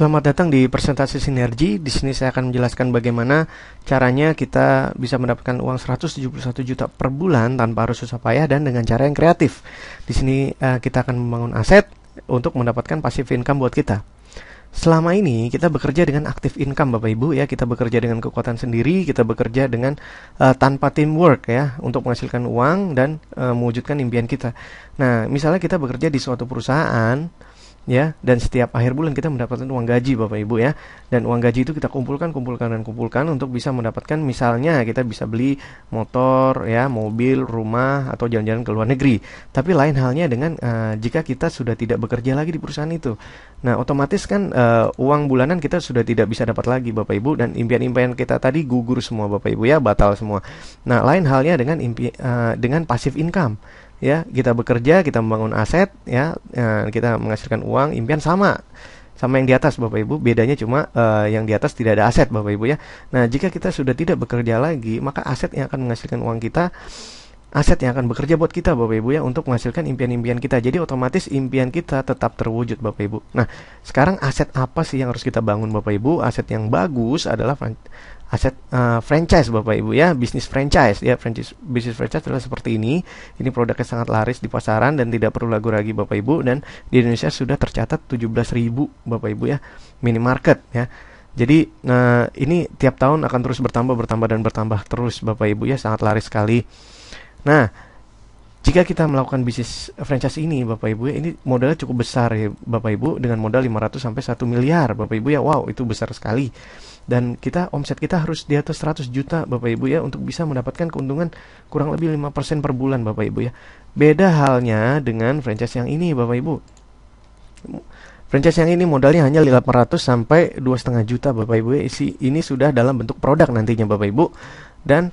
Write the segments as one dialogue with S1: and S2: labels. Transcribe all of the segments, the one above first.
S1: Selamat datang di presentasi sinergi. Di sini saya akan menjelaskan bagaimana caranya kita bisa mendapatkan uang 171 juta per bulan tanpa harus susah payah dan dengan cara yang kreatif. Di sini kita akan membangun aset untuk mendapatkan passive income buat kita. Selama ini kita bekerja dengan active income Bapak Ibu ya, kita bekerja dengan kekuatan sendiri, kita bekerja dengan tanpa teamwork ya untuk menghasilkan uang dan mewujudkan impian kita. Nah, misalnya kita bekerja di suatu perusahaan ya, dan setiap akhir bulan kita mendapatkan uang gaji Bapak Ibu ya, dan uang gaji itu kita kumpulkan untuk bisa mendapatkan, misalnya kita bisa beli motor ya, mobil, rumah, atau jalan-jalan ke luar negeri. Tapi lain halnya dengan jika kita sudah tidak bekerja lagi di perusahaan itu. Nah, otomatis kan uang bulanan kita sudah tidak bisa dapat lagi Bapak Ibu, dan impian-impian kita tadi gugur semua Bapak Ibu ya, batal semua. Nah, lain halnya dengan passive income. Ya, kita bekerja, kita membangun aset, ya, kita menghasilkan uang, impian sama yang di atas Bapak Ibu. Bedanya cuma yang di atas tidak ada aset Bapak Ibu ya. Nah, jika kita sudah tidak bekerja lagi, maka aset yang akan menghasilkan uang kita, aset yang akan bekerja buat kita Bapak Ibu ya, untuk menghasilkan impian-impian kita. Jadi otomatis impian kita tetap terwujud Bapak Ibu. Nah, sekarang aset apa sih yang harus kita bangun Bapak Ibu? Aset yang bagus adalah aset franchise Bapak Ibu ya, bisnis franchise ya. Bisnis franchise adalah seperti ini. Ini produknya sangat laris di pasaran dan tidak perlu ragu-ragu Bapak Ibu, dan di Indonesia sudah tercatat 17.000 Bapak Ibu ya, minimarket ya. Jadi ini tiap tahun akan terus bertambah dan bertambah terus Bapak Ibu ya, sangat laris sekali. Nah, jika kita melakukan bisnis franchise ini Bapak Ibu ya, ini modalnya cukup besar ya Bapak Ibu, dengan modal 500 sampai 1 miliar Bapak Ibu ya. Wow, itu besar sekali. Dan omset kita harus di atas 100 juta Bapak Ibu ya, untuk bisa mendapatkan keuntungan kurang lebih 5% per bulan Bapak Ibu ya. Beda halnya dengan franchise yang ini Bapak Ibu. Franchise yang ini modalnya hanya 800 sampai 2,5 juta Bapak Ibu ya. Ini sudah dalam bentuk produk nantinya Bapak Ibu. Dan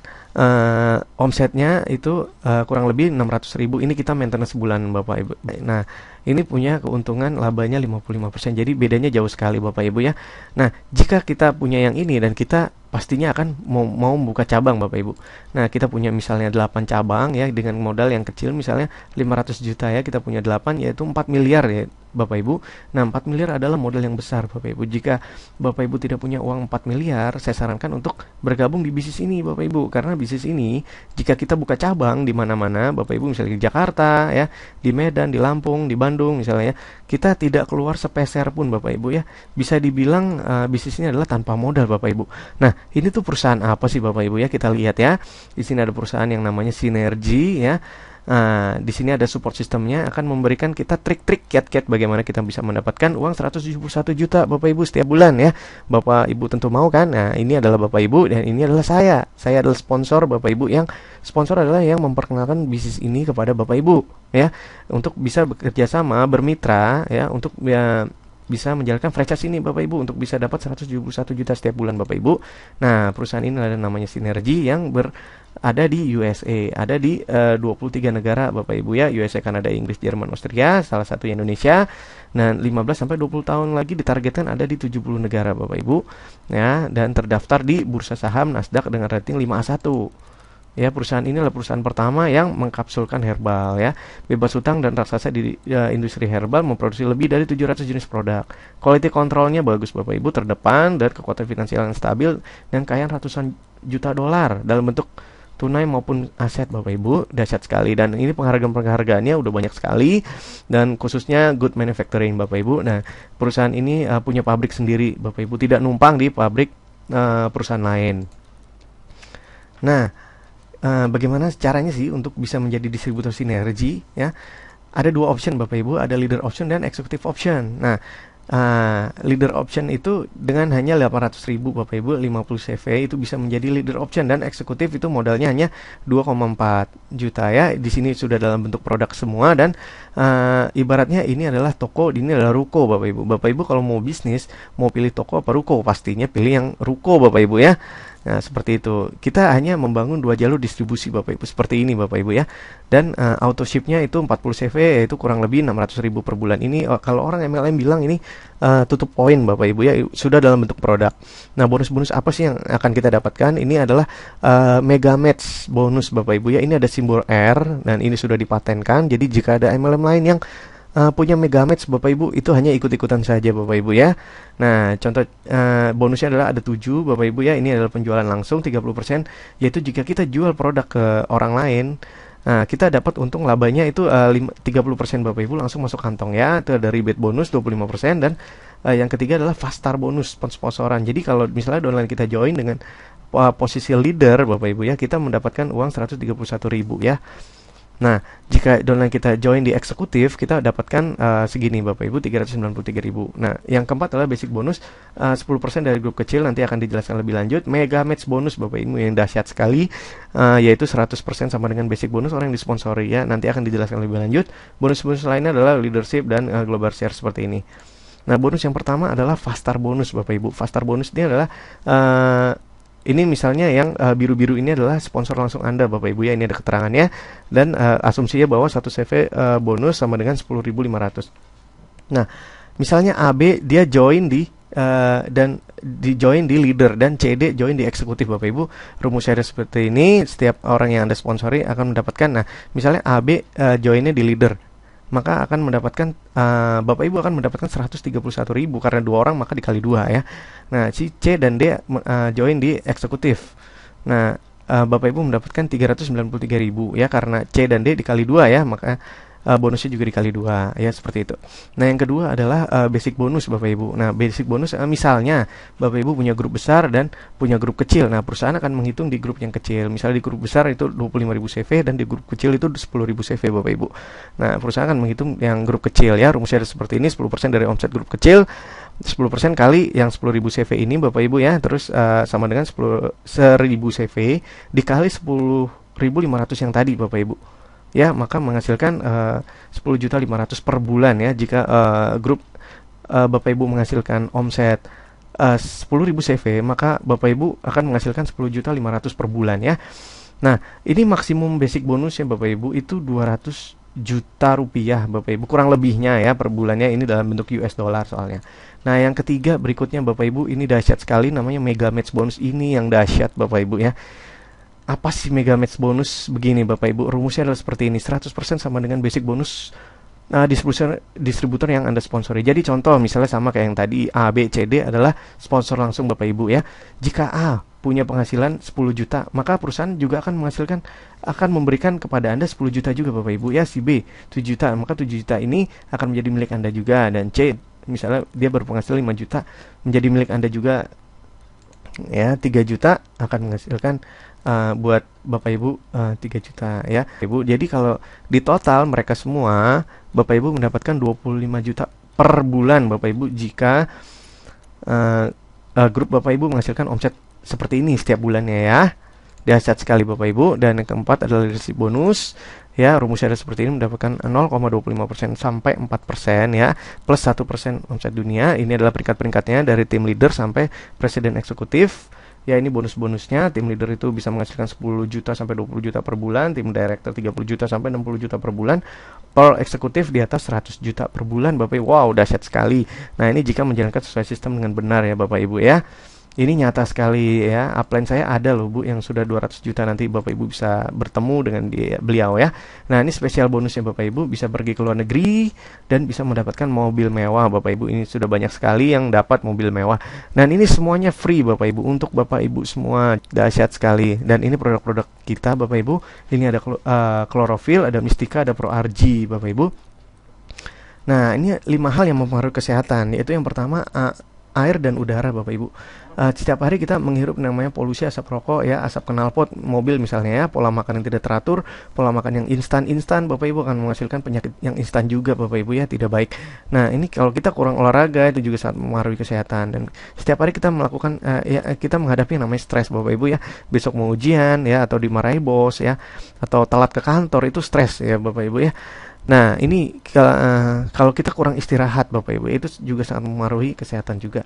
S1: omsetnya itu kurang lebih 600.000. Ini kita maintenance sebulan Bapak Ibu. Nah, ini punya keuntungan labanya 55%. Jadi bedanya jauh sekali Bapak Ibu ya. Nah, jika kita punya yang ini dan kita pastinya akan mau membuka cabang Bapak Ibu. Nah, kita punya misalnya 8 cabang ya, dengan modal yang kecil misalnya 500 juta ya, kita punya 8 yaitu 4 miliar ya Bapak Ibu. Nah, 4 miliar adalah modal yang besar Bapak Ibu. Jika Bapak Ibu tidak punya uang 4 miliar, saya sarankan untuk bergabung di bisnis ini Bapak Ibu. Karena bisnis ini, jika kita buka cabang di mana-mana Bapak Ibu, misalnya di Jakarta ya, di Medan, di Lampung, di Bandung misalnya, kita tidak keluar sepeser pun Bapak Ibu ya. Bisa dibilang bisnis ini adalah tanpa modal Bapak Ibu. Nah, ini tuh perusahaan apa sih Bapak Ibu ya? Kita lihat ya. Di sini ada perusahaan yang namanya Sinergi ya. Di sini ada support sistemnya, akan memberikan kita trik-trik kiat-kiat bagaimana kita bisa mendapatkan uang 171 juta Bapak Ibu setiap bulan ya. Bapak Ibu tentu mau kan? Nah, ini adalah Bapak Ibu dan ini adalah saya. Saya adalah sponsor Bapak Ibu, yang sponsor adalah yang memperkenalkan bisnis ini kepada Bapak Ibu ya, untuk bisa bekerja sama, bermitra ya, untuk bisa menjalankan franchise ini Bapak Ibu, untuk bisa dapat 171 juta setiap bulan Bapak Ibu. Nah, perusahaan ini ada namanya Sinergi, yang ada di USA, ada di 23 negara Bapak Ibu ya, USA, Kanada, Inggris, Jerman, Austria, salah satu Indonesia. Nah, 15 sampai 20 tahun lagi ditargetkan ada di 70 negara Bapak Ibu ya, dan terdaftar di bursa saham Nasdaq dengan rating 5A1. Ya, perusahaan ini adalah perusahaan pertama yang mengkapsulkan herbal ya, bebas hutang dan raksasa di industri herbal, memproduksi lebih dari 700 jenis produk. Quality controlnya bagus Bapak Ibu, terdepan, dan kekuatan finansial yang stabil, dan kekayaan ratusan juta dolar dalam bentuk tunai maupun aset Bapak Ibu. Dahsyat sekali, dan ini penghargaannya udah banyak sekali, dan khususnya good manufacturing Bapak Ibu. Nah, perusahaan ini punya pabrik sendiri Bapak Ibu, tidak numpang di pabrik perusahaan lain. Nah, bagaimana caranya sih untuk bisa menjadi distributor Sinergi ya? Ada 2 option Bapak Ibu, ada leader option dan executive option. Nah, leader option itu dengan hanya 800.000 Bapak Ibu, 50 CV itu bisa menjadi leader option, dan eksekutif itu modalnya hanya 2,4 juta ya. Di sini sudah dalam bentuk produk semua, dan ibaratnya ini adalah toko, ini adalah ruko Bapak Ibu. Bapak Ibu kalau mau bisnis, mau pilih toko apa ruko, pastinya pilih yang ruko Bapak Ibu ya. Nah, seperti itu. Kita hanya membangun 2 jalur distribusi Bapak Ibu, seperti ini Bapak Ibu ya. Dan auto shipnya itu 40 CV, yaitu kurang lebih 600.000 per bulan. Ini kalau orang MLM bilang ini tutup poin Bapak Ibu ya, sudah dalam bentuk produk. Nah, bonus-bonus apa sih yang akan kita dapatkan? Ini adalah mega match bonus Bapak Ibu ya. Ini ada simbol R, dan ini sudah dipatenkan. Jadi jika ada MLM lain yang punya Megamatch Bapak Ibu, itu hanya ikut-ikutan saja Bapak Ibu ya. Nah, contoh bonusnya adalah ada 7 Bapak Ibu ya. Ini adalah penjualan langsung 30%, yaitu jika kita jual produk ke orang lain, nah, kita dapat untung labanya itu 30% Bapak Ibu langsung masuk kantong ya. Itu ada rebate bonus 25%, dan yang ketiga adalah fast start bonus sponsoran. Jadi kalau misalnya downline kita join dengan posisi leader Bapak Ibu ya, kita mendapatkan uang 131.000 ya. Nah, jika downline kita join di eksekutif, kita dapatkan segini Bapak Ibu, 393.000. Nah, yang keempat adalah basic bonus 10% dari grup kecil, nanti akan dijelaskan lebih lanjut. Mega match bonus Bapak Ibu yang dahsyat sekali, yaitu 100% sama dengan basic bonus orang yang disponsori ya, nanti akan dijelaskan lebih lanjut. Bonus-bonus lainnya adalah leadership dan global share seperti ini. Nah, bonus yang pertama adalah fast start bonus Bapak Ibu. Fast start bonus ini adalah ini misalnya yang biru-biru ini adalah sponsor langsung Anda Bapak Ibu ya, ini ada keterangannya, dan asumsinya bahwa satu CV bonus sama dengan 10.500. Nah, misalnya AB dia join di dan join di leader, dan CD join di eksekutif Bapak Ibu. Rumusnya seperti ini, setiap orang yang Anda sponsori akan mendapatkan. Nah, misalnya AB joinnya di leader, maka akan mendapatkan Bapak Ibu akan mendapatkan 131.000 karena 2 orang maka dikali 2 ya. Nah, si C dan D join di eksekutif. Nah, Bapak Ibu mendapatkan 393.000 ya, karena C dan D dikali 2 ya, maka bonusnya juga dikali 2 ya, seperti itu. Nah, yang kedua adalah basic bonus Bapak Ibu. Nah, basic bonus misalnya Bapak Ibu punya grup besar dan punya grup kecil. Nah, perusahaan akan menghitung di grup yang kecil. Misalnya di grup besar itu 25.000 CV dan di grup kecil itu 10.000 CV Bapak Ibu. Nah, perusahaan akan menghitung yang grup kecil ya. Rumusnya seperti ini, 10% dari omset grup kecil, 10% kali yang 10.000 CV ini Bapak Ibu ya. Terus sama dengan 1.000 CV dikali 10.500 yang tadi Bapak Ibu. Ya, maka menghasilkan 10.500.000 per bulan ya. Jika grup Bapak Ibu menghasilkan omset 10.000 CV, maka Bapak Ibu akan menghasilkan 10.500.000 per bulan ya. Nah, ini maksimum basic bonusnya Bapak Ibu itu 200 juta rupiah Bapak Ibu, kurang lebihnya ya per bulannya, ini dalam bentuk US dollar soalnya. Nah, yang ketiga berikutnya Bapak Ibu, ini dahsyat sekali, namanya mega match bonus. Ini yang dahsyat Bapak Ibu ya. Apa sih mega match bonus? Begini Bapak Ibu, rumusnya adalah seperti ini, 100% sama dengan basic bonus distributor yang Anda sponsori. Jadi contoh misalnya sama kayak yang tadi, A, B, C, D adalah sponsor langsung Bapak Ibu ya. Jika A punya penghasilan 10 juta, maka perusahaan juga akan memberikan kepada Anda 10 juta juga Bapak Ibu ya. Si B 7 juta, maka 7 juta ini akan menjadi milik Anda juga. Dan C misalnya dia berpenghasilan 5 juta, menjadi milik Anda juga ya. 3 juta akan menghasilkan buat Bapak Ibu 3 juta ya Ibu. Jadi kalau di total mereka semua Bapak Ibu mendapatkan 25 juta per bulan Bapak Ibu, jika grup Bapak Ibu menghasilkan omset seperti ini setiap bulannya ya. Dahsyat sekali Bapak Ibu. Dan yang keempat adalah leadership bonus ya, rumusnya ada seperti ini, mendapatkan 0,25% sampai 4% ya, plus 1% omset dunia. Ini adalah peringkat-peringkatnya dari tim leader sampai presiden eksekutif. Ya, ini bonus-bonusnya. Tim leader itu bisa menghasilkan 10 juta sampai 20 juta per bulan, tim director 30 juta sampai 60 juta per bulan, per eksekutif di atas 100 juta per bulan Bapak Ibu. Wow, dahsyat sekali. Nah, ini jika menjalankan sesuai sistem dengan benar ya Bapak Ibu ya. Ini nyata sekali ya. Upline saya ada loh Bu yang sudah 200 juta, nanti Bapak Ibu bisa bertemu dengan beliau ya. Nah, ini spesial bonusnya Bapak Ibu, bisa pergi ke luar negeri dan bisa mendapatkan mobil mewah Bapak Ibu. Ini sudah banyak sekali yang dapat mobil mewah. Dan ini semuanya free Bapak Ibu, untuk Bapak Ibu semua. Dahsyat sekali. Dan ini produk-produk kita Bapak Ibu. Ini ada Chlorophyll, ada Mystica, ada Pro RG Bapak Ibu. Nah, ini 5 hal yang mempengaruhi kesehatan, yaitu yang pertama air dan udara Bapak Ibu. Setiap hari kita menghirup namanya polusi asap rokok ya, asap knalpot mobil misalnya ya, pola makan yang tidak teratur, pola makan yang instan Bapak Ibu akan menghasilkan penyakit yang instan juga Bapak Ibu ya, tidak baik. Nah, ini kalau kita kurang olahraga itu juga sangat mempengaruhi kesehatan. Dan setiap hari kita melakukan kita menghadapi yang namanya stres Bapak Ibu ya. Besok mau ujian ya, atau dimarahi bos ya, atau telat ke kantor, itu stres ya Bapak Ibu ya. Nah, ini kalau kita kurang istirahat Bapak Ibu, itu juga sangat mempengaruhi kesehatan juga.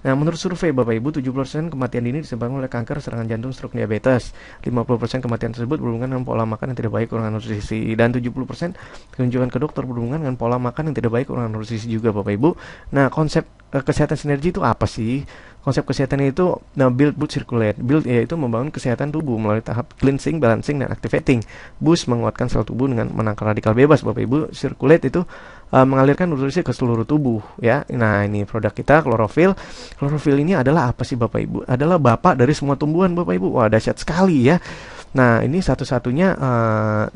S1: Nah, menurut survei Bapak Ibu, 70% kematian dini disebabkan oleh kanker, serangan jantung, stroke, diabetes. 50% kematian tersebut berhubungan dengan pola makan yang tidak baik, kurang nutrisi. Dan 70% kunjungan ke dokter berhubungan dengan pola makan yang tidak baik, kurang nutrisi juga Bapak Ibu. Nah, konsep kesehatan sinergi itu apa sih? Konsep kesehatan itu build, boost, circulate. Build yaitu membangun kesehatan tubuh melalui tahap cleansing, balancing, dan activating. Boost menguatkan sel tubuh dengan menangkal radikal bebas, Bapak Ibu. Circulate itu mengalirkan nutrisi ke seluruh tubuh, ya. Nah, ini produk kita, klorofil. Klorofil ini adalah apa sih, Bapak Ibu? Adalah bapak dari semua tumbuhan, Bapak Ibu. Wah, dahsyat sekali ya. Nah, ini satu-satunya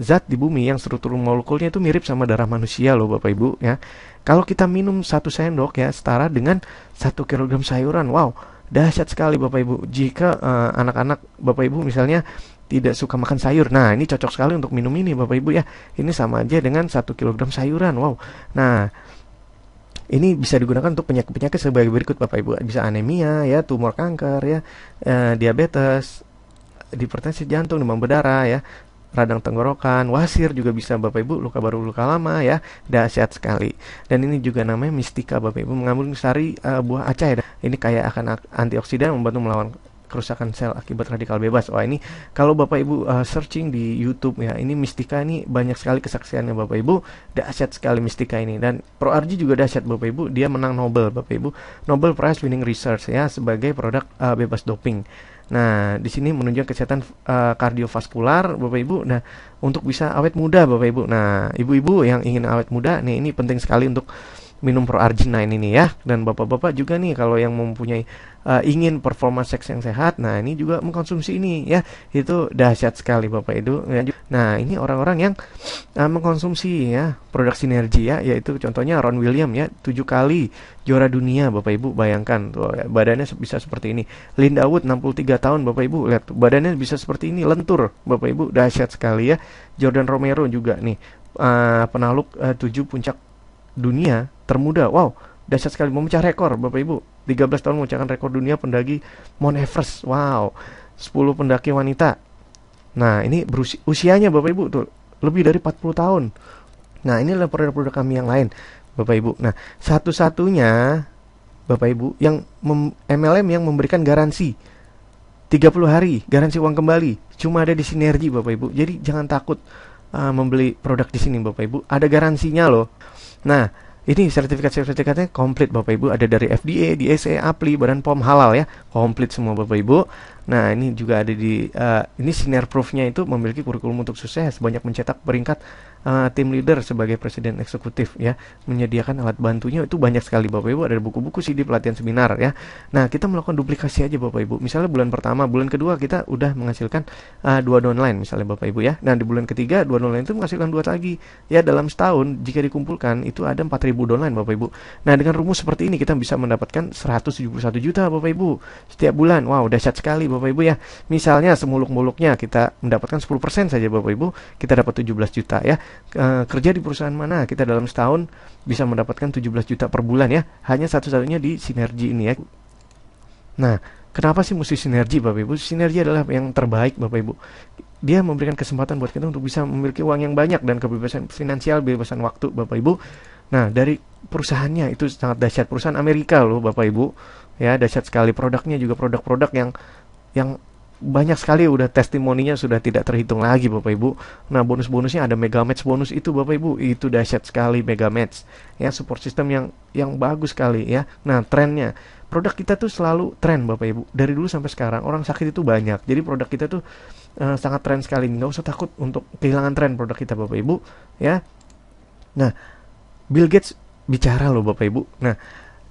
S1: zat di bumi yang struktur molekulnya itu mirip sama darah manusia loh, Bapak Ibu, ya. Kalau kita minum 1 sendok ya, setara dengan 1 kilogram sayuran. Wow, dahsyat sekali Bapak Ibu. Jika anak-anak Bapak Ibu misalnya tidak suka makan sayur, nah ini cocok sekali untuk minum ini Bapak Ibu ya. Ini sama aja dengan 1 kilogram sayuran. Wow. Nah, ini bisa digunakan untuk penyakit-penyakit sebagai berikut Bapak Ibu. Bisa anemia ya, tumor kanker ya, diabetes, hipertensi jantung, demam berdarah ya, radang tenggorokan, wasir juga bisa Bapak Ibu, luka baru, luka lama ya, dahsyat sekali. Dan ini juga namanya mistika Bapak Ibu, mengandung sari buah acai. Ini kaya akan antioksidan, membantu melawan kerusakan sel akibat radikal bebas. Wah, ini kalau Bapak Ibu searching di YouTube ya, ini mistika ini banyak sekali kesaksiannya Bapak Ibu, dahsyat sekali mistika ini. Dan ProRG juga dahsyat Bapak Ibu, dia menang Nobel Bapak Ibu, Nobel Prize Winning Research ya, sebagai produk bebas doping. Nah, di sini menunjukkan kesehatan kardiovaskular Bapak Ibu. Nah, untuk bisa awet muda Bapak Ibu. Nah, ibu-ibu yang ingin awet muda nih, ini penting sekali untuk minum ProArgin9 ini ya. Dan bapak-bapak juga nih kalau yang mempunyai ingin performa seks yang sehat, nah ini juga mengkonsumsi ini ya. Itu dahsyat sekali Bapak Ibu ya. Nah, ini orang-orang yang mengkonsumsi ya produk sinergi ya, yaitu contohnya Ron William ya, 7 kali juara dunia Bapak Ibu, bayangkan tuh, badannya bisa seperti ini. Linda Wood 63 tahun Bapak Ibu, lihat badannya bisa seperti ini, lentur Bapak Ibu, dahsyat sekali ya. Jordan Romero juga nih, penakluk 7 puncak dunia termuda. Wow, dahsyat sekali, memecah rekor Bapak Ibu. 13 tahun memecahkan rekor dunia pendaki Mount Everest. Wow, 10 pendaki wanita. Nah, ini usianya Bapak Ibu tuh lebih dari 40 tahun. Nah, ini adalah produk-produk kami yang lain Bapak Ibu. Nah, satu-satunya Bapak Ibu yang MLM yang memberikan garansi 30 hari, garansi uang kembali, cuma ada di Sinergi Bapak Ibu. Jadi jangan takut membeli produk di sini Bapak Ibu. Ada garansinya loh. Nah, ini sertifikatnya komplit Bapak Ibu, ada dari FDA, DSE, APLI, Badan POM halal ya, komplit semua Bapak Ibu. Nah, ini juga ada di ini Sinerproof-nya itu memiliki kurikulum untuk sukses, banyak mencetak peringkat tim leader sebagai presiden eksekutif ya, menyediakan alat bantunya itu banyak sekali Bapak Ibu, ada buku-buku, CD, pelatihan, seminar ya. Nah, kita melakukan duplikasi aja Bapak Ibu. Misalnya bulan pertama, bulan kedua kita udah menghasilkan 2 downline misalnya Bapak Ibu ya. Nah, di bulan ketiga 2 downline itu menghasilkan 2 lagi. Ya, dalam setahun jika dikumpulkan itu ada 4.000 downline Bapak Ibu. Nah, dengan rumus seperti ini kita bisa mendapatkan 171 juta Bapak Ibu setiap bulan. Wow, dahsyat sekali Bapak Ibu ya. Misalnya semuluk-muluknya kita mendapatkan 10% saja Bapak Ibu, kita dapat 17 juta ya. Kerja di perusahaan mana, kita dalam setahun bisa mendapatkan 17 juta per bulan ya. Hanya satu-satunya di Sinergi ini ya. Nah, kenapa sih mesti Sinergi Bapak Ibu? Sinergi adalah yang terbaik Bapak Ibu. Dia memberikan kesempatan buat kita untuk bisa memiliki uang yang banyak dan kebebasan finansial, kebebasan waktu Bapak Ibu. Nah, dari perusahaannya itu sangat dahsyat, perusahaan Amerika loh Bapak Ibu. Ya, dahsyat sekali, produknya juga produk-produk yang banyak sekali, udah testimoninya sudah tidak terhitung lagi Bapak Ibu. Nah, bonus-bonusnya ada mega match bonus itu Bapak Ibu, itu dahsyat sekali mega match ya, support system yang bagus sekali ya. Nah, trennya produk kita tuh selalu tren Bapak Ibu, dari dulu sampai sekarang orang sakit itu banyak, jadi produk kita tuh sangat tren sekali, nggak usah takut untuk kehilangan tren produk kita Bapak Ibu ya. Nah, Bill Gates bicara loh Bapak Ibu. Nah,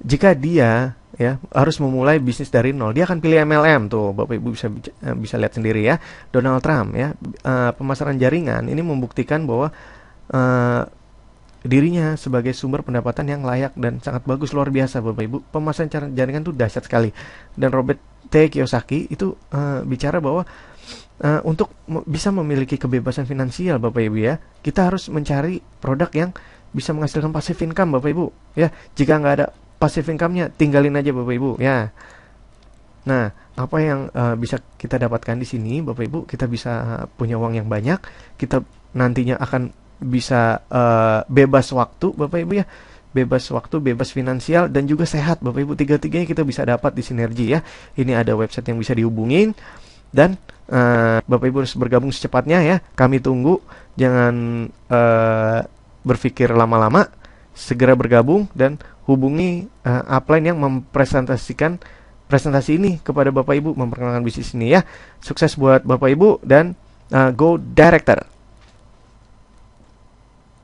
S1: jika dia ya harus memulai bisnis dari nol, dia akan pilih MLM tuh Bapak Ibu, bisa lihat sendiri ya. Donald Trump ya, pemasaran jaringan ini membuktikan bahwa dirinya sebagai sumber pendapatan yang layak dan sangat bagus, luar biasa Bapak Ibu. Pemasaran jaringan tuh dahsyat sekali. Dan Robert T. Kiyosaki itu bicara bahwa untuk bisa memiliki kebebasan finansial Bapak Ibu ya, kita harus mencari produk yang bisa menghasilkan passive income Bapak Ibu ya. Jika nggak ada passive income-nya, tinggalin aja Bapak Ibu ya. Nah, apa yang bisa kita dapatkan di sini Bapak Ibu? Kita bisa punya uang yang banyak, kita nantinya akan bisa bebas waktu Bapak Ibu ya. Bebas waktu, bebas finansial, dan juga sehat Bapak Ibu. Tiga-tiganya kita bisa dapat di Sinergi ya. Ini ada website yang bisa dihubungin, dan Bapak Ibu harus bergabung secepatnya ya. Kami tunggu, jangan berpikir lama-lama, segera bergabung dan hubungi upline yang mempresentasikan presentasi ini kepada Bapak Ibu, memperkenalkan bisnis ini ya. Sukses buat Bapak Ibu dan go director.